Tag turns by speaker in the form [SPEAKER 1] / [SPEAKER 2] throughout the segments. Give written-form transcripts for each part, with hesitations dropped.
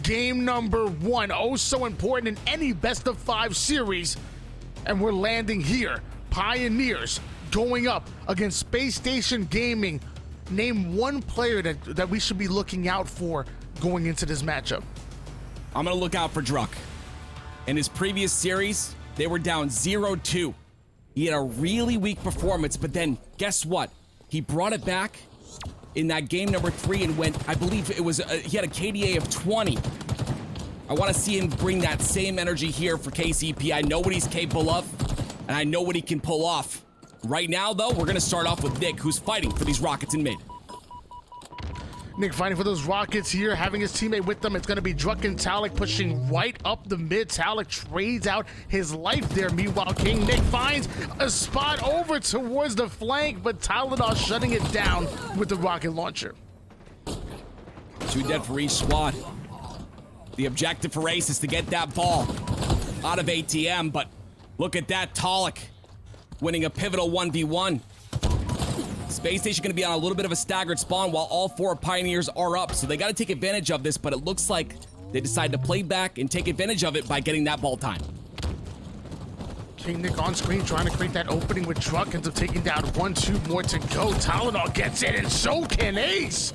[SPEAKER 1] game number 1. Oh, so important in any best of 5 series. And we're landing here. Pioneers going up against Spacestation Gaming. Name one player that we should be looking out for going into this matchup.
[SPEAKER 2] I'm going to look out for Druk. In his previous series, they were down 0-2. He had a really weak performance, but then guess what? He brought it back in that game number 3 and went, I believe it was, he had a KDA of 20. I want to see him bring that same energy here for KCP. I know what he's capable of, and I know what he can pull off. Right now, though, we're going to start off with Nick, who's fighting for these Rockets in mid.
[SPEAKER 1] Nick fighting for those Rockets here, having his teammate with them. It's going to be Druk and Taulek pushing right up the mid. Taulek trades out his life there. Meanwhile, KingNick finds a spot over towards the flank, but Tylenul shutting it down with the rocket launcher.
[SPEAKER 2] 2 dead for each squad. The objective for Ace is to get that ball out of ATM, but look at that, Taulek winning a pivotal 1v1. Spacestation going to be on a little bit of a staggered spawn while all 4 Pioneers are up, so they got to take advantage of this, but it looks like they decide to play back and take advantage of it by getting that ball time.
[SPEAKER 1] KingNick on screen trying to create that opening with Druk, ends up taking down 1, 2 more to go. Tylenul gets it, and so can Ace.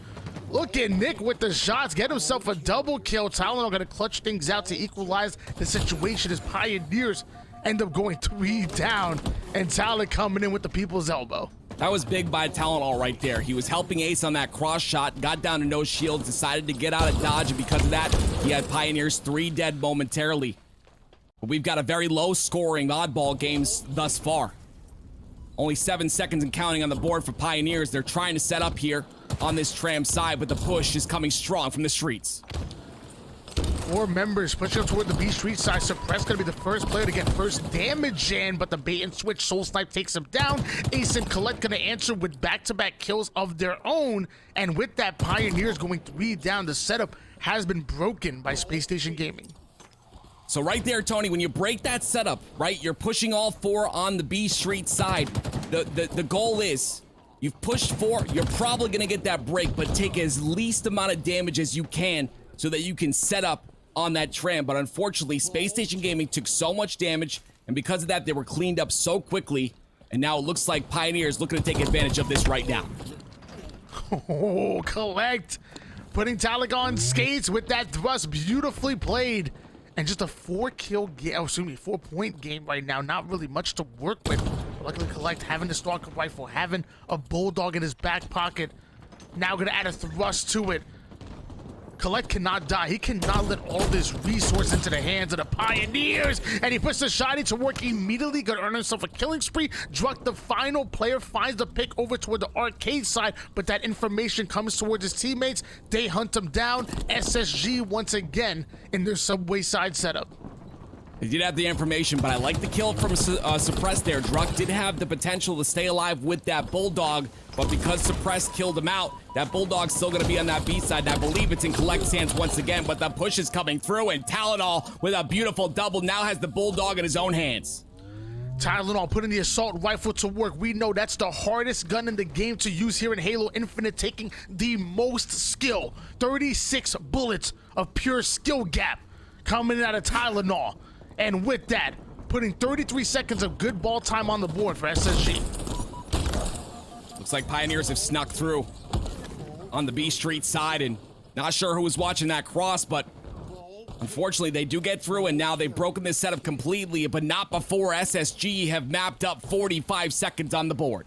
[SPEAKER 1] Look at Nick with the shots, get himself a double kill. Tylenul gonna clutch things out to equalize the situation as Pioneers end up going 3 down, and Taulek coming in with the people's elbow.
[SPEAKER 2] That was big by Tylenul right there. He was helping Ace on that cross shot, got down to no shields, decided to get out of dodge, and because of that, he had Pioneers 3 dead momentarily. But we've got a very low-scoring oddball games thus far. Only 7 seconds and counting on the board for Pioneers. They're trying to set up here on this tram side, but the push is coming strong from the streets.
[SPEAKER 1] 4 members pushing up toward the B Street side. Suppress gonna be the first player to get first damage in, but the bait and switch SoulSnipe takes him down. Ace and Kuhlect gonna answer with back-to-back kills of their own, and with that, Pioneers going 3 down. The setup has been broken by Spacestation Gaming.
[SPEAKER 2] So right there, Tony, when you break that setup, right, you're pushing all 4 on the B Street side. The goal is, you've pushed 4, you're probably gonna get that break, but take as least amount of damage as you can so that you can set up on that tram. But unfortunately, Spacestation Gaming took so much damage, and because of that, they were cleaned up so quickly, and now it looks like Pioneers looking to take advantage of this right now.
[SPEAKER 1] Oh, Kuhlect putting Taulek on skates with that thrust, beautifully played. And just a 4-kill game, oh, excuse me, 4-point game right now. Not really much to work with. But luckily, Kuhlect having the stalker rifle, having a bulldog in his back pocket. Now gonna add a thrust to it. Kuhlect cannot die. He cannot let all this resource into the hands of the Pioneers. And he puts the shiny to work immediately. Gonna earn himself a killing spree. Druk, the final player, finds the pick over toward the arcade side, but that information comes towards his teammates. They hunt him down. SSG once again in their subway side setup.
[SPEAKER 2] They did have the information, but I like the kill from Suppress there. Druk did have the potential to stay alive with that Bulldog, but because Suppress killed him out, that Bulldog's still going to be on that B side, and I believe it's in Kuhlect's hands once again, but the push is coming through, and Tylenul with a beautiful double now has the Bulldog in his own hands.
[SPEAKER 1] Tylenul putting the assault rifle to work. We know that's the hardest gun in the game to use here in Halo Infinite, taking the most skill. 36 bullets of pure skill gap coming out of Tylenul. And with that, putting 33 seconds of good ball time on the board for SSG.
[SPEAKER 2] Looks like Pioneers have snuck through on the B Street side, and not sure who was watching that cross, but unfortunately they do get through, and now they've broken this setup completely, but not before SSG have mapped up 45 seconds on the board.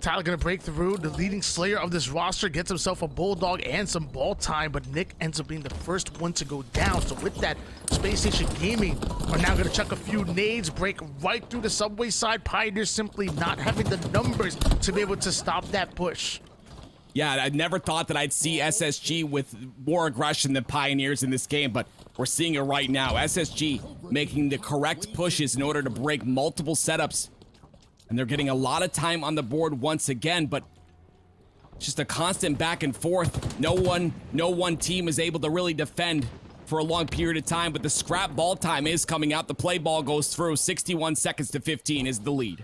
[SPEAKER 1] Tyler gonna break through. The leading slayer of this roster gets himself a bulldog and some ball time, but Nick ends up being the first one to go down. So with that, Spacestation Gaming are now gonna chuck a few nades, break right through the subway side. Pioneers simply not having the numbers to be able to stop that push.
[SPEAKER 2] Yeah, I never thought that I'd see SSG with more aggression than Pioneers in this game, but we're seeing it right now. SSG making the correct pushes in order to break multiple setups. And they're getting a lot of time on the board once again, but just a constant back and forth. No one team is able to really defend for a long period of time, but the scrap ball time is coming out. The play ball goes through. 61 seconds to 15 is the lead.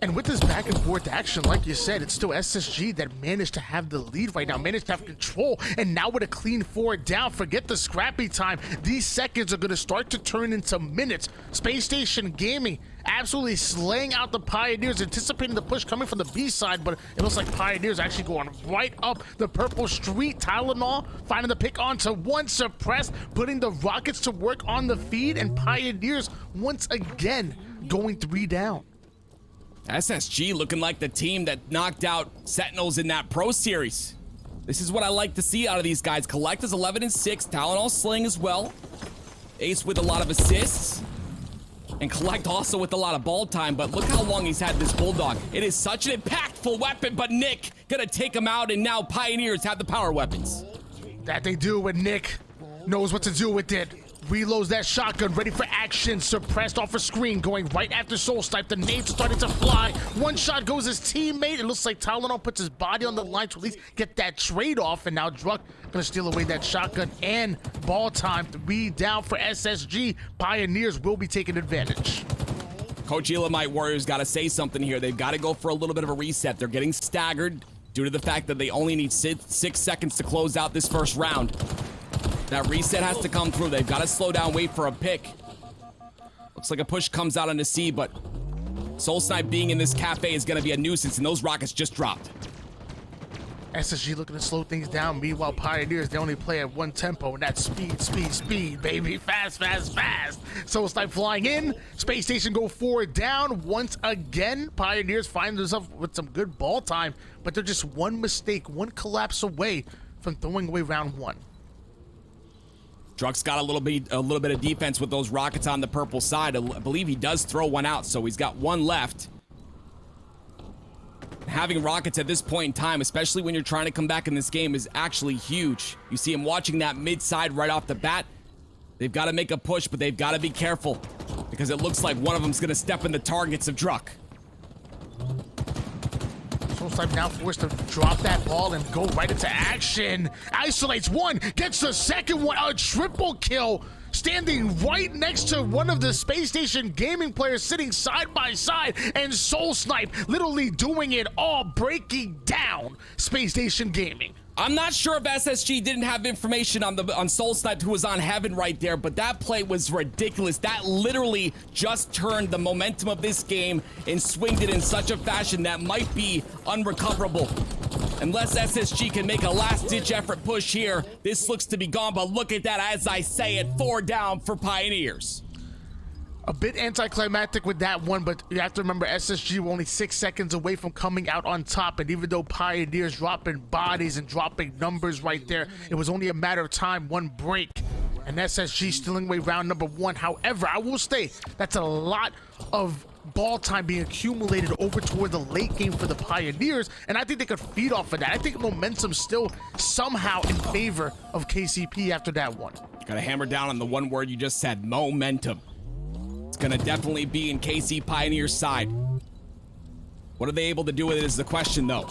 [SPEAKER 1] And with this back and forth action, like you said, it's still SSG that managed to have the lead right now, managed to have control, and now with a clean 4 down, forget the scrappy time. These seconds are going to start to turn into minutes. Spacestation Gaming absolutely slaying out the Pioneers, anticipating the push coming from the B side, but it looks like Pioneers actually going right up the purple street. Tylenul finding the pick onto one, suppressed, putting the rockets to work on the feed, and Pioneers once again going 3 down.
[SPEAKER 2] SSG looking like the team that knocked out Sentinels in that Pro Series. This is what I like to see out of these guys. Kuhlect is 11-6, Talenul sling as well. Ace with a lot of assists. And Kuhlect also with a lot of ball time, but look how long he's had this Bulldog. It is such an impactful weapon, but Nick gonna take him out, and now Pioneers have the power weapons.
[SPEAKER 1] That they do, and Nick knows what to do with it. Reloads that shotgun, ready for action. Suppressed off a screen, going right after SoulSnipe. The nades are starting to fly. One shot goes his teammate. It looks like Tylenul puts his body on the line to at least get that trade off. And now Druk gonna steal away that shotgun and ball time. 3 down for SSG. Pioneers will be taking advantage.
[SPEAKER 2] Coach Elamite Warriors got to say something here. They've got to go for a little bit of a reset. They're getting staggered due to the fact that they only need 6 seconds to close out this first round. That reset has to come through. They've got to slow down, wait for a pick. Looks like a push comes out on the C, but SoulSnipe being in this cafe is going to be a nuisance, and those rockets just dropped.
[SPEAKER 1] SSG looking to slow things down. Meanwhile, Pioneers, they only play at one tempo, and that's speed, speed, speed, baby. Fast, fast, fast. SoulSnipe flying in. Spacestation go 4 down. Once again, Pioneers find themselves with some good ball time, but they're just one mistake, one collapse away from throwing away round 1.
[SPEAKER 2] Druk's got a little bit of defense with those rockets on the purple side. I believe he does throw one out, so he's got one left. Having rockets at this point in time, especially when you're trying to come back in this game, is actually huge. You see him watching that mid side right off the bat. They've got to make a push, but they've got to be careful because it looks like one of them's going to step in the targets of Druk.
[SPEAKER 1] SoulSnipe now forced to drop that ball and go right into action. Isolates one, gets the second one, a triple kill. Standing right next to one of the Spacestation Gaming players, sitting side by side, and SoulSnipe literally doing it all, breaking down Spacestation Gaming.
[SPEAKER 2] I'm not sure if SSG didn't have information on SoulSnipe, who was on heaven right there, but that play was ridiculous. That literally just turned the momentum of this game and swinged it in such a fashion that might be unrecoverable. Unless SSG can make a last-ditch effort push here, this looks to be gone, but look at that as I say it, 4 down for Pioneers.
[SPEAKER 1] A bit anticlimactic with that one, but you have to remember SSG were only 6 seconds away from coming out on top, and even though Pioneers dropping bodies and dropping numbers right there, it was only a matter of time, one break, and SSG stealing away round number 1. However, I will say that's a lot of ball time being accumulated over toward the late game for the Pioneers, and I think they could feed off of that. I think momentum still somehow in favor of KCP after that one.
[SPEAKER 2] Gotta hammer down on the one word you just said, momentum. It's gonna definitely be in KC Pioneer's side. What are they able to do with it is the question, though.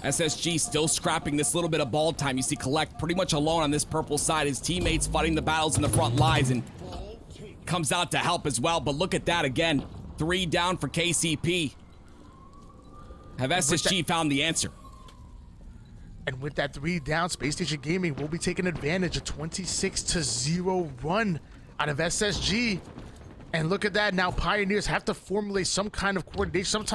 [SPEAKER 2] SSG still scrapping this little bit of ball time. You see Kuhlect pretty much alone on this purple side. His teammates fighting the battles in the front lines and comes out to help as well. But look at that again. 3 down for KCP. Have SSG found the answer?
[SPEAKER 1] And with that 3 down, Spacestation Gaming will be taking advantage of 26-0 run out of SSG. And look at that, now Pioneers have to formulate some kind of coordination,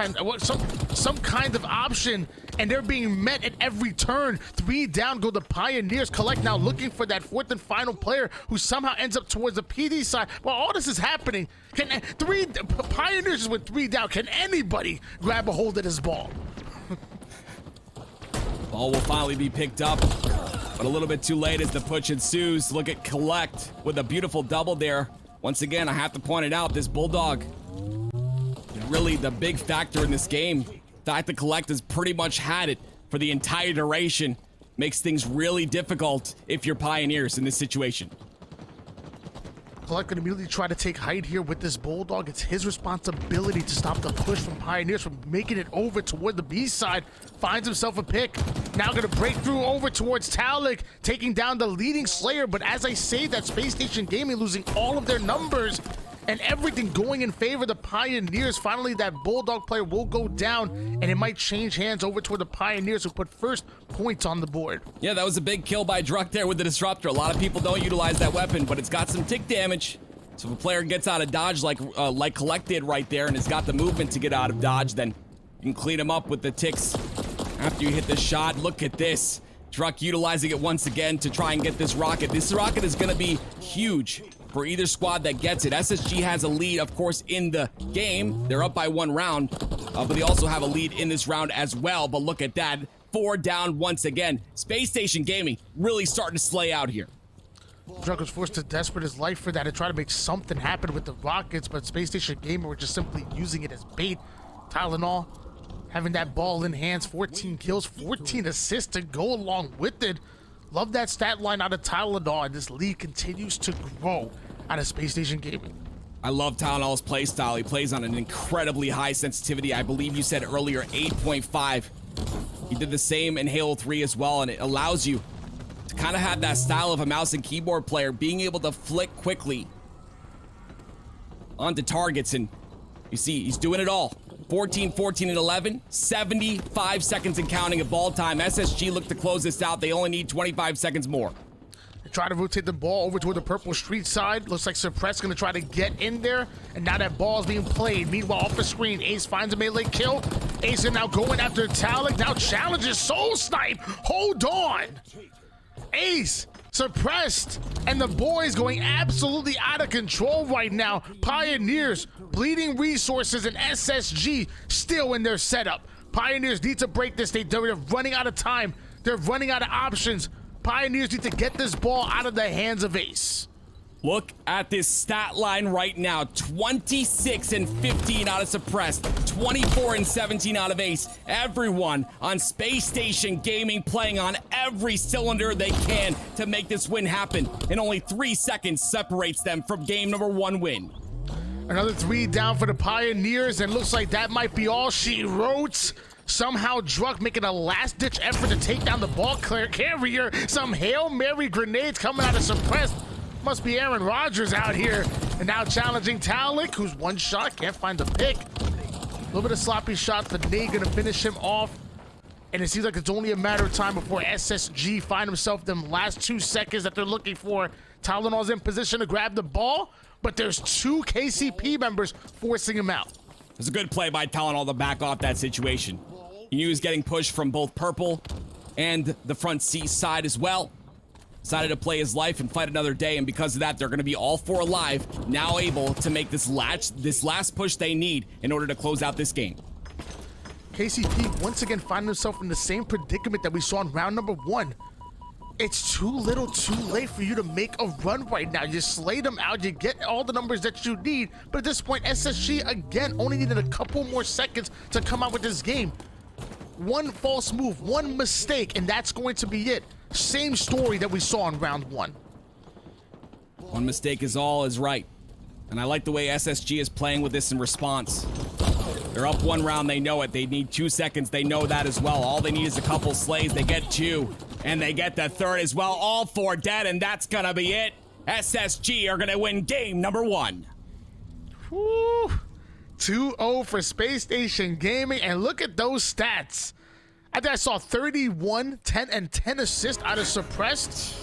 [SPEAKER 1] some kind of option, and they're being met at every turn. 3 down go the Pioneers. Kuhlect now looking for that 4th and final player who somehow ends up towards the PD side. While all this is happening, Pioneers just went 3 down. Can anybody grab a hold of this ball?
[SPEAKER 2] Ball will finally be picked up, but a little bit too late as the push ensues. Look at Kuhlect with a beautiful double there. Once again, I have to point it out, this Bulldog is really the big factor in this game. The fact that Kuhlect has pretty much had it for the entire duration makes things really difficult if you're Pioneers in this situation.
[SPEAKER 1] Kuhlect can immediately try to take height here with this Bulldog. It's his responsibility to stop the push from Pioneers from making it over toward the B side. Finds himself a pick. Now gonna break through over towards Taulek, taking down the leading Slayer. But as I say that, Spacestation Gaming losing all of their numbers. and everything going in favor of the Pioneers. Finally, that Bulldog player will go down, and it might change hands over toward the Pioneers, who put first points on the board.
[SPEAKER 2] Yeah, that was a big kill by Druk there with the Disruptor. A lot of people don't utilize that weapon, but it's got some tick damage. So if a player gets out of dodge like Kuhlect did right there and has got the movement to get out of dodge, then you can clean him up with the ticks after you hit the shot. Look at this. Druk utilizing it once again to try and get this rocket. This rocket is going to be huge for either squad that gets it. SSG has a lead, of course, in the game. They're up by 1 round, but they also have a lead in this round as well. But look at that. 4 down once again. Space Station Gaming really starting to slay out here.
[SPEAKER 1] Druk was forced to desperate his life for that to try to make something happen with the rockets, but Space Station Gamer were just simply using it as bait. Tylenul having that ball in hands, 14 kills, 14 assists to go along with it. Love that stat line out of Tylenul, and this league continues to grow out of Space Station Gaming.
[SPEAKER 2] I love Tylenul's play style. He plays on an incredibly high sensitivity. I believe you said earlier 8.5. He did the same in Halo 3 as well, and it allows you to kind of have that style of a mouse and keyboard player, being able to flick quickly onto targets, and you see he's doing it all. 14, 14, and 11, 75 seconds and counting of ball time. SSG look to close this out. They only need 25 seconds more.
[SPEAKER 1] They try to rotate the ball over toward the purple street side. Looks like Suppress gonna try to get in there, and now that ball is being played. Meanwhile, off the screen, Ace finds a melee kill. Ace is now going after Taulek. Now challenges SoulSnipe. Hold on. Ace suppressed, and the boys going absolutely out of control right now. Pioneers bleeding resources, and SSG still in their setup. Pioneers need to break this. They're running out of time. They're running out of options. Pioneers need to get this ball out of the hands of Ace.
[SPEAKER 2] Look at this stat line right now. 26 and 15 out of Suppressed, 24 and 17 out of Ace. Everyone on Space Station Gaming playing on every cylinder they can to make this win happen. And only 3 seconds separates them from game number 1 win.
[SPEAKER 1] Another 3 down for the Pioneers, and looks like that might be all she wrote. Somehow Druk making a last-ditch effort to take down the ball carrier. Some Hail Mary grenades coming out of Suppressed. Must be Aaron Rodgers out here. And now challenging Taulek, who's one shot, can't find the pick. A little bit of sloppy shot. The nade gonna finish him off. And it seems like it's only a matter of time before SSG find himself them last 2 seconds that they're looking for. Tylenul's in position to grab the ball, but there's 2 KCP members forcing him out.
[SPEAKER 2] It's a good play by Tylenul to back off that situation. He knew he was getting pushed from both purple and the front C side as well. Decided to play his life and fight another day, and because of that, they're going to be all 4 alive, now able to make this last push they need in order to close out this game.
[SPEAKER 1] KCP once again finding himself in the same predicament that we saw in round number 1. It's too little too late for you to make a run right now. You slay them out, you get all the numbers that you need, but at this point, SSG again only needed a couple more seconds to come out with this game. 1 false move, 1 mistake, and that's going to be it. Same story that we saw in round 1.
[SPEAKER 2] 1 mistake is all is right. And I like the way SSG is playing with this in response. They're up 1 round, they know it. They need 2 seconds, they know that as well. All they need is a couple slays, they get 2. And they get the 3rd as well. All 4 dead, and that's gonna be it. SSG are gonna win game number 1.
[SPEAKER 1] Woo! 2-0 for Space Station Gaming, and look at those stats. I think I saw 31, 10, and 10 assists out of Suppressed.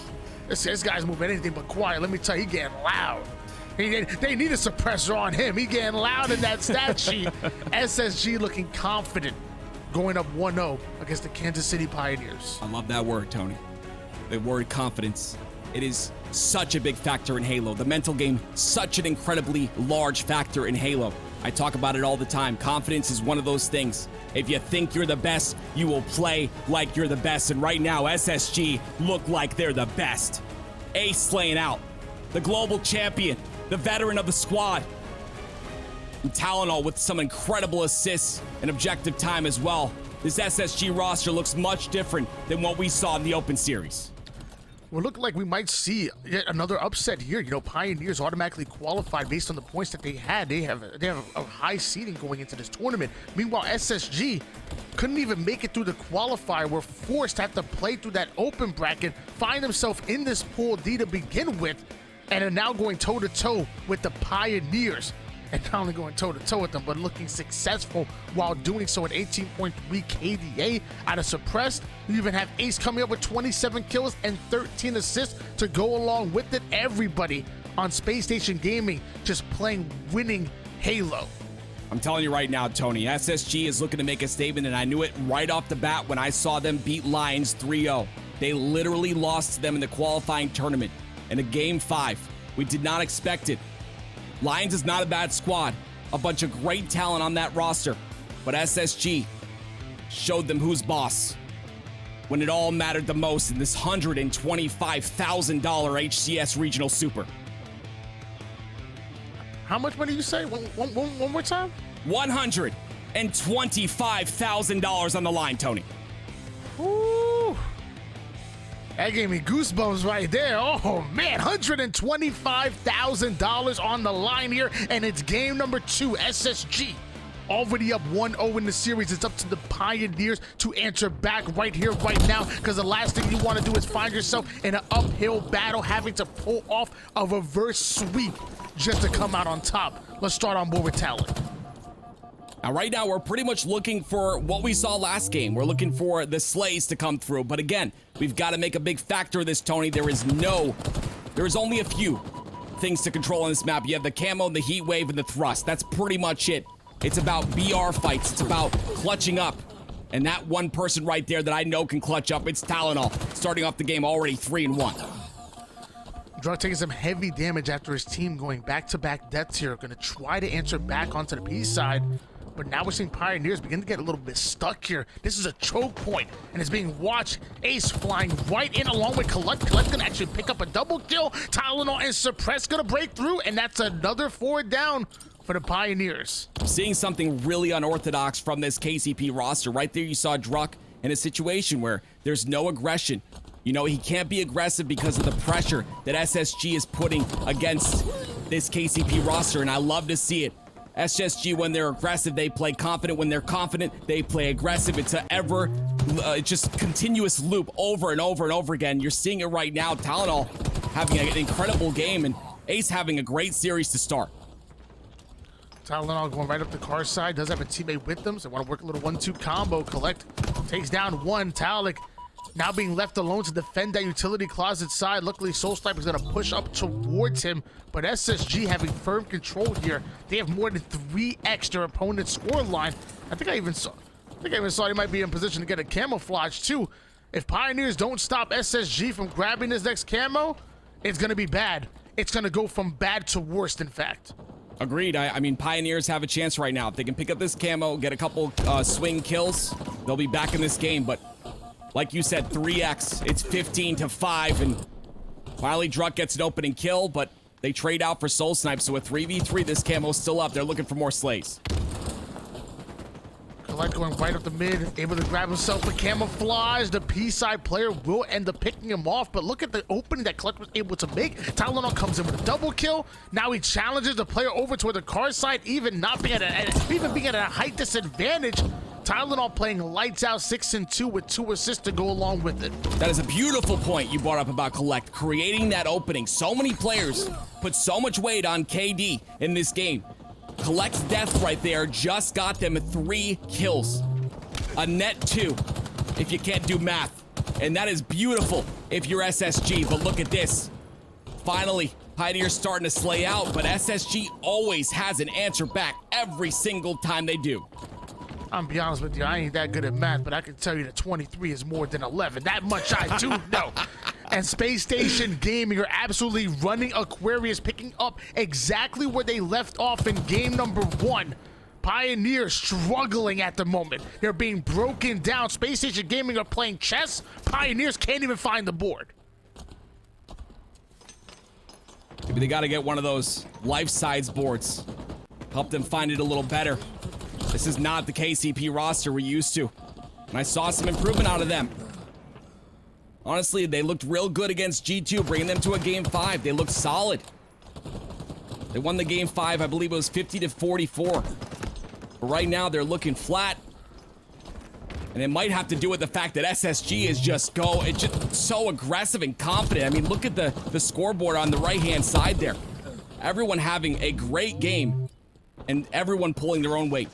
[SPEAKER 1] This guy's moving anything but quiet. Let me tell you, he getting loud. They need a suppressor on him. He getting loud in that stat sheet. SSG looking confident, going up 1-0 against the Kansas City Pioneers.
[SPEAKER 2] I love that word, Tony. The word confidence. It is such a big factor in Halo. The mental game, such an incredibly large factor in Halo. I talk about it all the time. Confidence is one of those things. If you think you're the best, you will play like you're the best. And right now, SSG look like they're the best. Ace slaying out. The global champion. The veteran of the squad. And Tylenul with some incredible assists and objective time as well. This SSG roster looks much different than what we saw in the Open Series.
[SPEAKER 1] We're looking like we might see yet another upset here. You know, Pioneers automatically qualified based on the points that they had. They have a high seeding going into this tournament. Meanwhile, SSG couldn't even make it through the qualifier. Were forced to have to play through that open bracket, find himself in this pool D to begin with. and are now going toe-to-toe with the Pioneers. And not only going toe-to-toe with them, but looking successful while doing so at 18.3 KDA out of Suppressed. You even have Ace coming up with 27 kills and 13 assists to go along with it. Everybody on Spacestation Gaming just playing winning Halo.
[SPEAKER 2] I'm telling you right now, Tony, SSG is looking to make a statement, and I knew it right off the bat when I saw them beat Lions 3-0. They literally lost to them in the qualifying tournament in a Game 5. We did not expect it. Lions is not a bad squad. A bunch of great talent on that roster. But SSG showed them who's boss when it all mattered the most in this $125,000 HCS Regional Super.
[SPEAKER 1] How much money you say? One more time?
[SPEAKER 2] $125,000 on the line, Tony.
[SPEAKER 1] Ooh. That gave me goosebumps right there. Oh, man, $125,000 on the line here, and it's game number 2, SSG. Already up 1-0 in the series. It's up to the Pioneers to answer back right here, right now, because the last thing you want to do is find yourself in an uphill battle, having to pull off a reverse sweep just to come out on top. Let's start on board with Taulek.
[SPEAKER 2] Now, right now, we're pretty much looking for what we saw last game. We're looking for the slays to come through. But again, we've got to make a big factor of this, Tony. There is only a few things to control on this map. You have the camo, the heat wave, and the thrust. That's pretty much it. It's about BR fights. It's about clutching up. And that one person right there that I know can clutch up, it's Tylenul. Starting off the game already 3-1.
[SPEAKER 1] Druk taking some heavy damage after his team going back-to-back deaths here. Going to try to answer back onto the B side. But now we're seeing Pioneers begin to get a little bit stuck here. This is a choke point, and it's being watched. Ace flying right in along with Kuhlect. Kuhlect gonna actually pick up a double kill. Tylenul and Suppress gonna break through, and that's another 4 down for the Pioneers.
[SPEAKER 2] Seeing something really unorthodox from this KCP roster. Right there you saw Druk in a situation where there's no aggression. You know, he can't be aggressive because of the pressure that SSG is putting against this KCP roster, and I love to see it. SSG, when they're aggressive, they play confident. When they're confident, they play aggressive. It's a just continuous loop over and over and over again. You're seeing it right now. Tylenul having an incredible game, and Ace having a great series to start.
[SPEAKER 1] Tylenul going right up the car side. Does have a teammate with them, so want to work a little 1-2 combo. Kuhlect takes down one. Taulek now being left alone to defend that utility closet side. Luckily, SoulSnipe is going to push up towards him, but SSG having firm control here. They have more than 3x their opponent's score line. I think I even saw he might be in position to get a camouflage too. If Pioneers don't stop SSG from grabbing this next camo, it's going to be bad. It's going to go from bad to worst, in fact.
[SPEAKER 2] Agreed. I mean, Pioneers have a chance right now. If they can pick up this camo, get a couple swing kills, they'll be back in this game, but like you said, 3x, it's 15-5, and finally Druk gets an opening kill, but they trade out for SoulSnipe, so with 3v3, this camo's still up. They're looking for more slays.
[SPEAKER 1] Kuhlect going right up the mid, able to grab himself the camouflage. The P-side player will end up picking him off, but look at the opening that Kuhlect was able to make. Tylenul comes in with a double kill. Now he challenges the player over toward the car side, even being at a height disadvantage. Tylenul playing lights out 6-2 with 2 assists to go along with it.
[SPEAKER 2] That is a beautiful point you brought up about Kuhlect, creating that opening. So many players put so much weight on KD in this game. Kuhlect's death right there just got them 3 kills. A net 2, if you can't do math. And that is beautiful if you're SSG, but look at this. Finally, Pioneers starting to slay out, but SSG always has an answer back every single time they do.
[SPEAKER 1] I'm be honest with you, I ain't that good at math, but I can tell you that 23 is more than 11. That much I do know. And Spacestation Gaming are absolutely running Aquarius, picking up exactly where they left off in game number 1. Pioneers struggling at the moment. They're being broken down. Spacestation Gaming are playing chess. Pioneers can't even find the board.
[SPEAKER 2] Maybe they got to get one of those life-size boards. Help them find it a little better. This is not the KCP roster we're used to. And I saw some improvement out of them. Honestly, they looked real good against G2, bringing them to a game 5. They looked solid. They won the game 5, I believe it was 50-44. But right now, they're looking flat. And it might have to do with the fact that SSG is just so aggressive and confident. I mean, look at the scoreboard on the right-hand side there. Everyone having a great game and everyone pulling their own weight.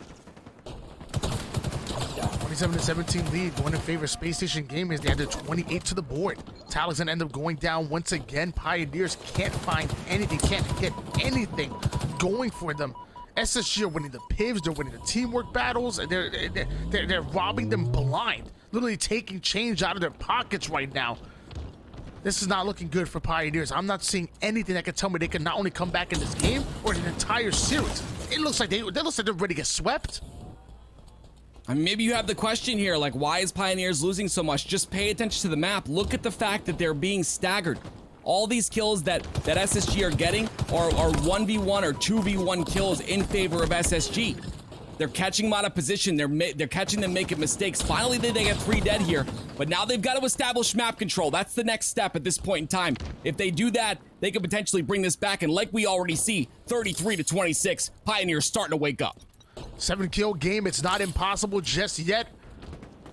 [SPEAKER 1] 27-17 lead going in favor of Space Station Gaming as they added 28 to the board. Taulek's gonna end up going down once again. Pioneers can't find anything, can't get anything going for them. SSG are winning the pivs, they're winning the teamwork battles, and they're robbing them blind, literally taking change out of their pockets right now. This is not looking good for Pioneers. I'm not seeing anything that can tell me they can not only come back in this game or in the entire series. It looks like they're ready to get swept.
[SPEAKER 2] I mean, maybe you have the question here, like, why is Pioneers losing so much? Just pay attention to the map. Look at the fact that they're being staggered. All these kills that SSG are getting are 1v1 or 2v1 kills in favor of SSG. They're catching them out of position. They're catching them making mistakes. Finally, they get 3 dead here, but now they've got to establish map control. That's the next step at this point in time. If they do that, they could potentially bring this back, and like we already see, 33-26, Pioneers starting to wake up.
[SPEAKER 1] 7-kill game. It's not impossible just yet.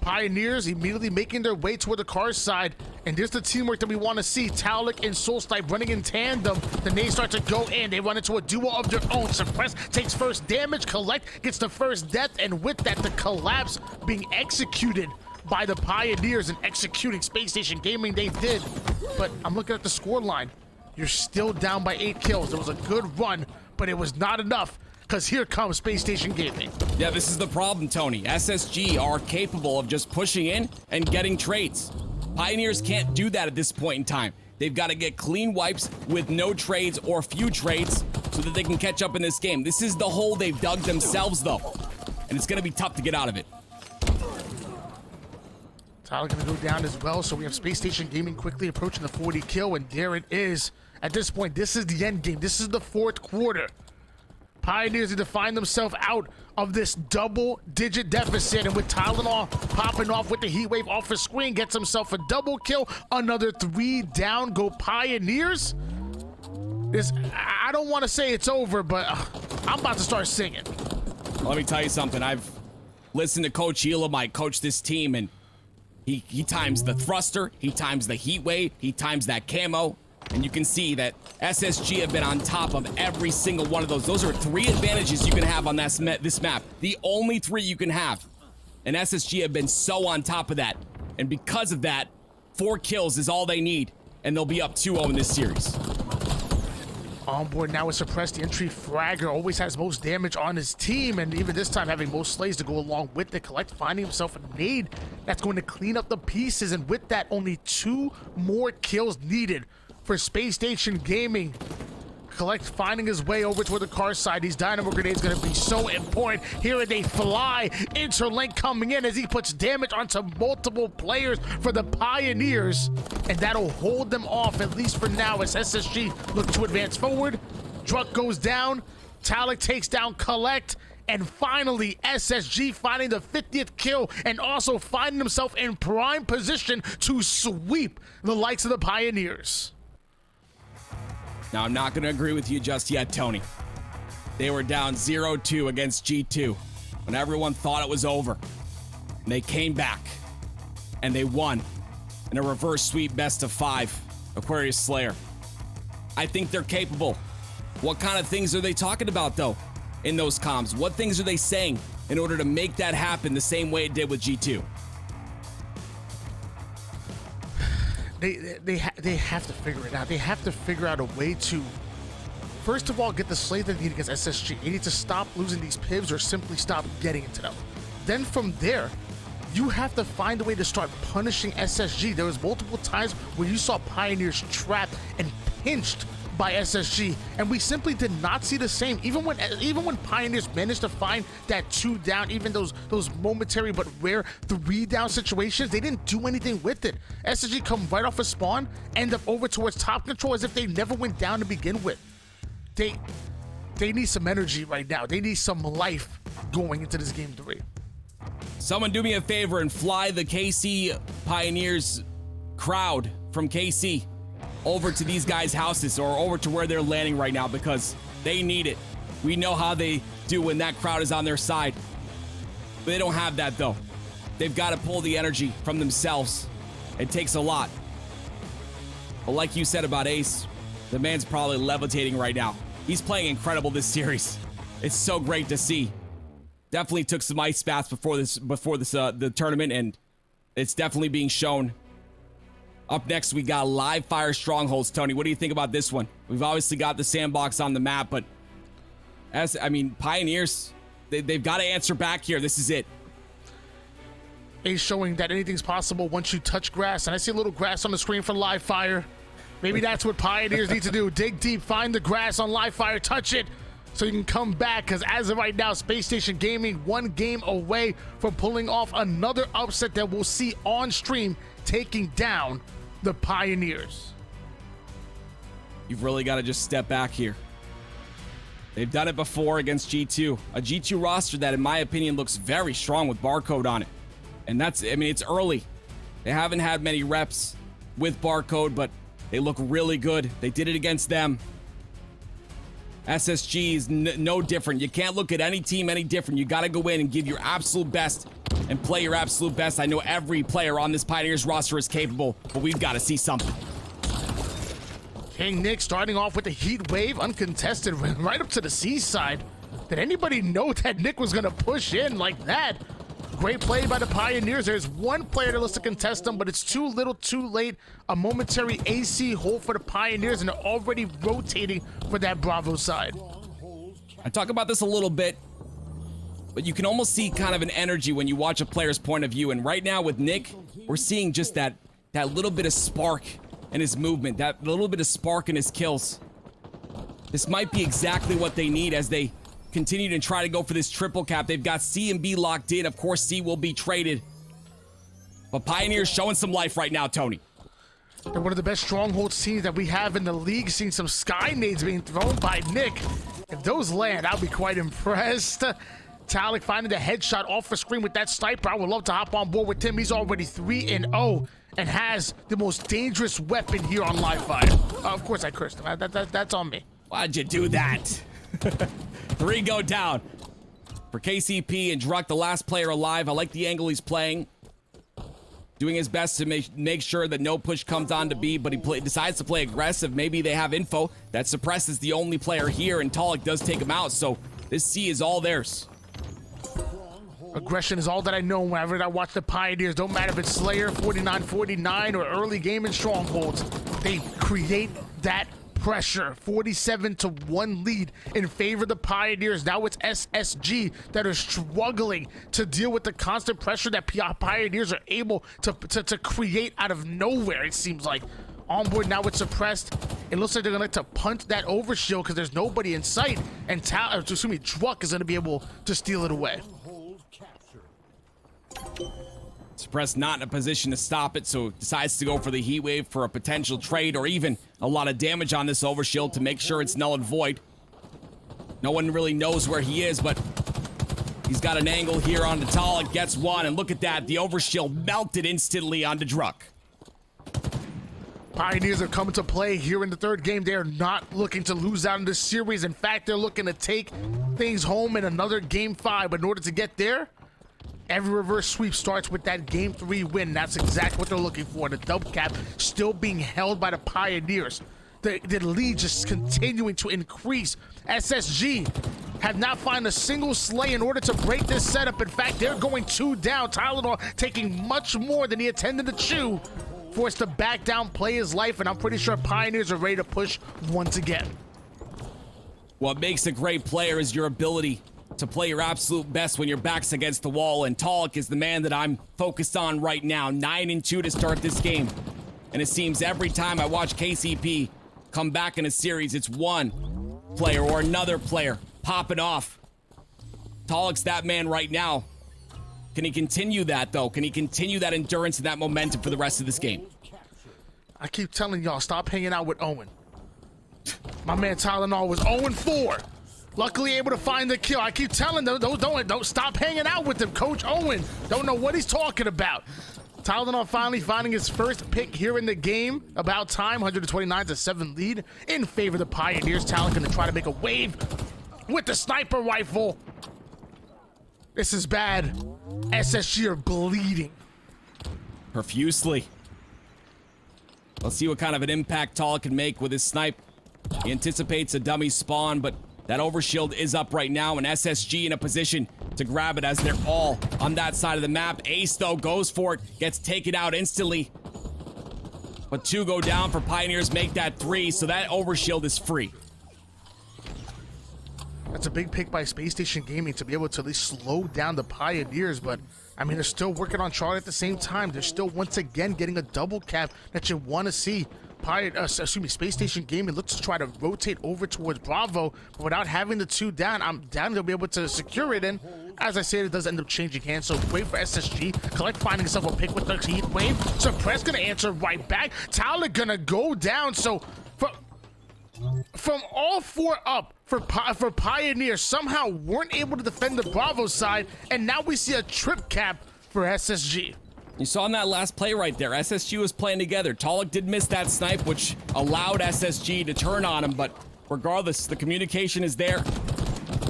[SPEAKER 1] Pioneers immediately making their way toward the car side, and there's the teamwork that we want to see. Taulek and SoulSnipe running in tandem. The nades start to go in. They run into a duo of their own. Suppress takes first damage. Kuhlect gets the first death, and with that, the collapse being executed by the Pioneers and executing Space Station Gaming. They did, but I'm looking at the score line. You're still down by 8 kills. There was a good run, but it was not enough, because here comes Space Station Gaming.
[SPEAKER 2] Yeah, this is the problem, Tony. SSG are capable of just pushing in and getting trades. Pioneers can't do that at this point in time. They've got to get clean wipes with no trades or few trades so that they can catch up in this game. This is the hole they've dug themselves, though, and it's going to be tough to get out of it.
[SPEAKER 1] Taulek going to go down as well, so we have Space Station Gaming quickly approaching the 40 kill, and there it is. At this point, this is the end game. This is the 4th quarter. Pioneers need to find themselves out of this double-digit deficit, and with Tylenul popping off with the heat wave off his screen, gets himself a double kill. Another 3 down go Pioneers. I don't want to say it's over, but I'm about to start singing.
[SPEAKER 2] Let me tell you something. I've listened to Coach Elamite coach this team, and he times the thruster, he times the heat wave, he times that camo. And you can see that SSG have been on top of every single one of those. Those are 3 advantages you can have on this map. The only 3 you can have. And SSG have been so on top of that. And because of that, 4 kills is all they need. And they'll be up 2-0 in this series.
[SPEAKER 1] On board now with Suppress, the entry fragger always has most damage on his team, and even this time having most slays to go along with the Kuhlect, finding himself a nade that's going to clean up the pieces, and with that, only 2 more kills needed for Space Station Gaming. Kuhlect finding his way over toward the car side. These dynamo grenades going to be so important. Here they fly. Interlink coming in as he puts damage onto multiple players for the Pioneers, and that'll hold them off at least for now as SSG look to advance forward. Druk goes down. Taulek takes down Kuhlect. And finally, SSG finding the 50th kill and also finding himself in prime position to sweep the likes of the Pioneers.
[SPEAKER 2] Now, I'm not going to agree with you just yet, Tony. They were down 0-2 against G2 when everyone thought it was over. And they came back, and they won in a reverse sweep best-of-5 Aquarius Slayer. I think they're capable. What kind of things are they talking about, though, in those comms? What things are they saying in order to make that happen the same way it did with G2?
[SPEAKER 1] They have to figure it out. They have to figure out a way to, first of all, get the slay that they need against SSG. They need to stop losing these pivs or simply stop getting into them. Then from there, you have to find a way to start punishing SSG. There was multiple times where you saw Pioneers trapped and pinched by SSG, and we simply did not see the same. Even when Pioneers managed to find that 2 down, even those momentary but rare 3 down situations, they didn't do anything with it. SSG come right off a spawn, end up over towards top control as if they never went down to begin with. They need some energy right now. They need some life going into this game 3.
[SPEAKER 2] Someone do me a favor and fly the KC Pioneers crowd from KC over to these guys' houses or over to where they're landing right now, because they need it. We know how they do when that crowd is on their side. But they don't have that, though. they've got to pull the energy from themselves. It takes a lot. But like you said about Ace, the man's probably levitating right now. He's playing incredible this series. It's so great to see. Definitely took some ice baths before the tournament, and it's definitely being shown. Up next, we got Live Fire Strongholds. Tony, what do you think about this one? We've obviously got the sandbox on the map, but Pioneers, they've got to answer back here. This is it.
[SPEAKER 1] Ace showing that anything's possible once you touch grass, and I see a little grass on the screen for Live Fire. Maybe that's what Pioneers need to do. Dig deep, find the grass on Live Fire, touch it, so you can come back, because as of right now, Spacestation Gaming one game away from pulling off another upset that we'll see on stream, taking down the Pioneers.
[SPEAKER 2] You've really got to just step back here. They've done it before against G2. A G2 roster that, in my opinion, looks very strong with Barcode on it. And it's early. They haven't had many reps with Barcode, but they look really good. They did it against them. SSG is no different. You can't look at any team any different. You got to go in and give your absolute best and play your absolute best. I know every player on this Pioneers roster is capable, but we've got to see something.
[SPEAKER 1] KingNick starting off with the heat wave, uncontested, right up to the seaside. Did anybody know that Nick was going to push in like that? Great play by the Pioneers. There's one player that looks to contest them, but it's too little too late. A momentary AC hold for the Pioneers, and they're already rotating for that Bravo side.
[SPEAKER 2] I talk about this a little bit, but you can almost see kind of an energy when you watch a player's point of view. And right now with Nick, we're seeing just that little bit of spark in his movement, that little bit of spark in his kills. This might be exactly what they need as they continue to try to go for this triple cap. They've got C and B locked in. Of course, C will be traded. But Pioneers showing some life right now, Tony.
[SPEAKER 1] They're one of the best Strongholds teams that we have in the league. Seeing some sky nades being thrown by Nick. If those land, I'll be quite impressed. Taulek finding the headshot off the screen with that sniper. I would love to hop on board with him. He's already 3-0 and has the most dangerous weapon here on Live Fire. Of course I cursed him. That's on me.
[SPEAKER 2] Why'd you do that? 3 go down for KCP and Druk, the last player alive. I like the angle he's playing. Doing his best to make sure that no push comes on to B, but he decides to play aggressive. Maybe they have info that Suppress is the only player here, and Taulek does take him out, so this C is all theirs.
[SPEAKER 1] Aggression is all that I know whenever I watch the Pioneers. Don't matter if it's Slayer, 49-49, or early game in Strongholds. They create that pressure. 47-1 lead in favor of the Pioneers. Now it's SSG that are struggling to deal with the constant pressure that Pioneers are able to create out of nowhere, it seems like. Onboard now it's suppressed. It looks like they're gonna like to punt that overshield because there's nobody in sight, and Druk is gonna be able to steal it away.
[SPEAKER 2] Suppress not in a position to stop it, so decides to go for the heat wave for a potential trade or even a lot of damage on this overshield to make sure it's null and void. No one really knows where he is, but he's got an angle here on the Taulek, gets one, and look at that, the overshield melted instantly onto Druk.
[SPEAKER 1] Pioneers are coming to play here in the third game. They are not looking to lose out in this series. In fact, they're looking to take things home in another game 5, but in order to get there, every reverse sweep starts with that game 3 win. That's exactly what they're looking for. The dub cap still being held by the Pioneers. The lead just continuing to increase. SSG have not found a single slay in order to break this setup. In fact, they're going 2 down. Tylenul taking much more than he intended to chew. Forced to back down, play his life, and I'm pretty sure Pioneers are ready to push once again.
[SPEAKER 2] What makes a great player is your ability to play your absolute best when your back's against the wall, and Taulek is the man that I'm focused on right now. 9-2 to start this game, and it seems every time I watch KCP come back in a series, it's one player or another player popping off. Taulek's that man right now. Can he continue that, though? Can he continue that endurance and that momentum for the rest of this game?
[SPEAKER 1] I keep telling y'all, stop hanging out with Owen. My man Tylenul was 0-4. Luckily able to find the kill. I keep telling them, don't stop hanging out with him. Coach Owen don't know what he's talking about. Tylenul finally finding his first pick here in the game. About time, 129-7 lead in favor of the Pioneers. Taulek gonna try to make a wave with the sniper rifle. This is bad. SSG are bleeding.
[SPEAKER 2] Profusely. Let's see what kind of an impact Taulek can make with his snipe. He anticipates a dummy spawn, but that overshield is up right now, and SSG in a position to grab it as they're all on that side of the map. Ace, though, goes for it, gets taken out instantly. But 2 go down for Pioneers, make that 3, so that overshield is free.
[SPEAKER 1] That's a big pick by Spacestation Gaming to be able to at least slow down the Pioneers, but I mean, they're still working on Charlie at the same time. They're still once again getting a double cap that you want to see. Spacestation Gaming looks to try to rotate over towards Bravo, but without having the 2 down, I'm down they'll be able to secure it. And as I said, it does end up changing hands. So great for SSG. Kuhlect finding himself a pick with the heat wave. Suppress gonna answer right back. Taulek gonna go down. So from all 4 up for Pioneers, somehow weren't able to defend the Bravo side, and now we see a trip cap for SSG.
[SPEAKER 2] You saw in that last play right there, SSG was playing together. Taulek did miss that snipe, which allowed SSG to turn on him, but regardless, the communication is there.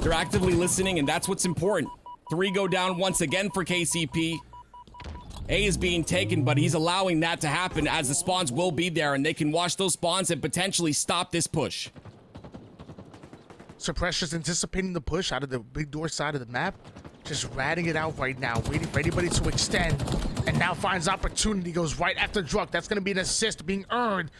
[SPEAKER 2] They're actively listening, and that's what's important. 3 go down once again for KCP. A is being taken, but he's allowing that to happen as the spawns will be there, and they can watch those spawns and potentially stop this push.
[SPEAKER 1] Suppression's anticipating the push out of the big door side of the map. Just ratting it out right now, waiting for anybody to extend. And now finds opportunity, goes right after Druk. That's going to be an assist being earned.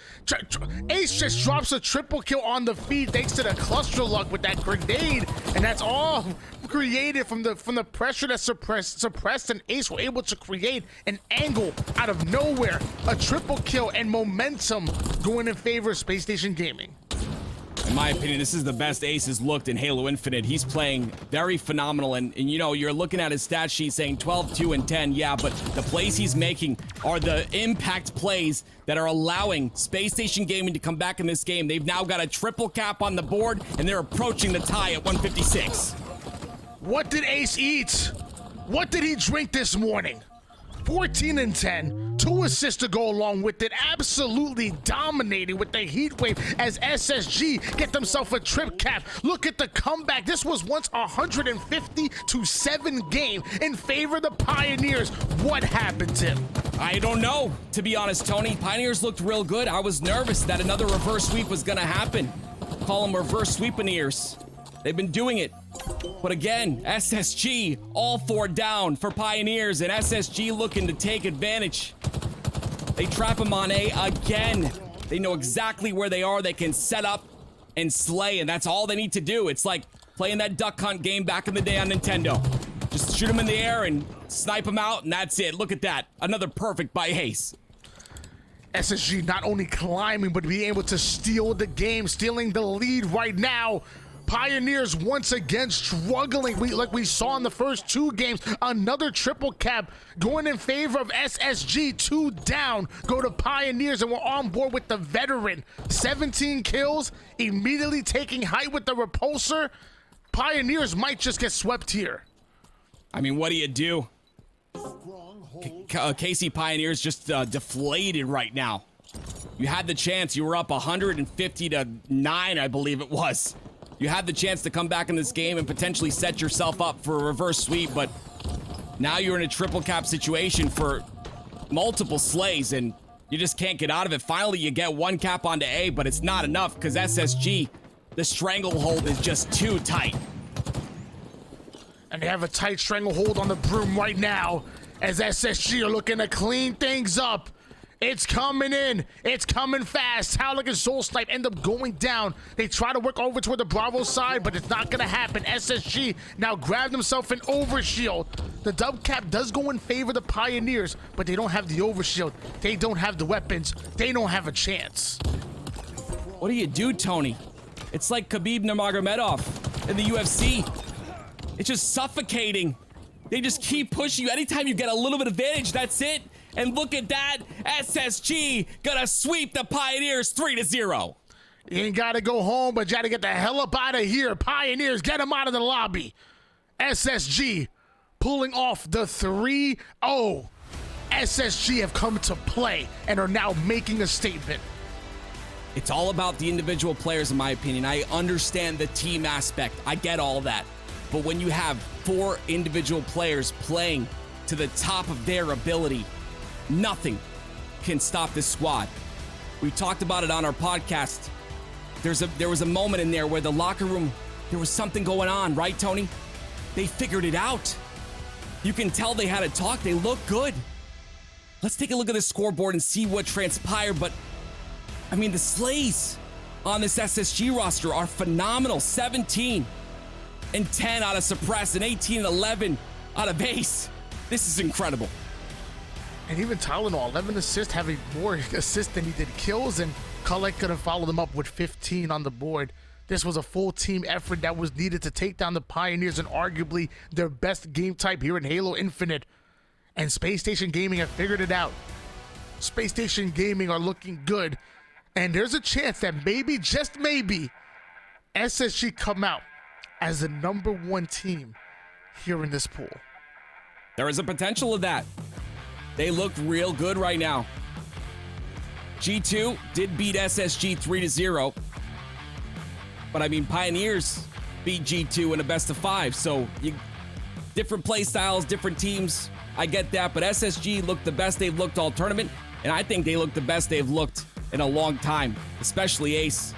[SPEAKER 1] Ace just drops a triple kill on the feed thanks to the cluster luck with that grenade. And that's all created from the pressure that suppressed, and Ace were able to create an angle out of nowhere. A triple kill and momentum going in favor of Spacestation Gaming.
[SPEAKER 2] In my opinion, this is the best Ace has looked in Halo Infinite. He's playing very phenomenal, and you know, you're looking at his stat sheet saying 12, 2, and 10, yeah, but the plays he's making are the impact plays that are allowing Spacestation Gaming to come back in this game. They've now got a triple cap on the board, and they're approaching the tie at 156.
[SPEAKER 1] What did Ace eat? What did he drink this morning? 14 and 10, 2 assists to go along with it. Absolutely dominating with the heat wave as SSG get themselves a trip cap. Look at the comeback. This was once a 150-7 game in favor of the Pioneers. What happened, Tim?
[SPEAKER 2] I don't know, to be honest, Tony. Pioneers looked real good. I was nervous that another reverse sweep was gonna happen. Call them reverse sweepaneers. They've been doing it. But again, SSG, all 4 down for Pioneers, and SSG looking to take advantage. They trap him on A again. They know exactly where they are. They can set up and slay, and that's all they need to do. It's like playing that duck hunt game back in the day on Nintendo. Just shoot him in the air and snipe him out, and that's it. Look at that. Another perfect by Ace.
[SPEAKER 1] SSG not only climbing, but being able to steal the game, stealing the lead right now. Pioneers once again struggling. Like we saw in the first 2 games, another triple cap going in favor of SSG. 2 down go to Pioneers, and we're on board with the veteran. 17 kills, immediately taking height with the repulsor. Pioneers might just get swept here.
[SPEAKER 2] I mean, what do you do? KC Pioneers just deflated right now. You had the chance. You were up 150-9, I believe it was. You had the chance to come back in this game and potentially set yourself up for a reverse sweep, but now you're in a triple cap situation for multiple slays, and you just can't get out of it. Finally, you get 1 cap onto A, but it's not enough because SSG, the stranglehold is just too tight.
[SPEAKER 1] And they have a tight stranglehold on the broom right now as SSG are looking to clean things up. It's coming in. It's coming fast. Taulek and SoulSnipe end up going down. They try to work over toward the Bravo side, but it's not going to happen. SSG now grabbed himself an overshield. The dub cap does go in favor of the Pioneers, but they don't have the overshield. They don't have the weapons. They don't have a chance.
[SPEAKER 2] What do you do, Tony? It's like Khabib Nurmagomedov in the UFC. It's just suffocating. They just keep pushing you. Anytime you get a little bit of advantage, that's it. And look at that, SSG gonna sweep the Pioneers 3-0.
[SPEAKER 1] You ain't gotta go home, but you gotta get the hell up out of here. Pioneers, get them out of the lobby. SSG pulling off the 3-0. SSG have come to play and are now making a statement.
[SPEAKER 2] It's all about the individual players, in my opinion. I understand the team aspect. I get all that. But when you have 4 individual players playing to the top of their ability, nothing can stop this squad. We talked about it on our podcast. There was a moment in there where the locker room, there was something going on, right, Tony? They figured it out. You can tell they had a talk. They look good. Let's take a look at the scoreboard and see what transpired. But, I mean, the slays on this SSG roster are phenomenal. 17 and 10 out of Suppress and 18 and 11 out of Ace. This is incredible.
[SPEAKER 1] And even Tylenul, 11 assists, having more assists than he did kills, and Kuhlect could have followed them up with 15 on the board. This was a full team effort that was needed to take down the Pioneers and arguably their best game type here in Halo Infinite. And Spacestation Gaming have figured it out. Spacestation Gaming are looking good. And there's a chance that maybe, just maybe, SSG come out as the #1 team here in this pool.
[SPEAKER 2] There is a potential of that. They look real good right now. G2 did beat SSG 3-0. But I mean, Pioneers beat G2 in a best of 5. So different play styles, different teams. I get that. But SSG looked the best they've looked all tournament. And I think they look the best they've looked in a long time, especially Ace.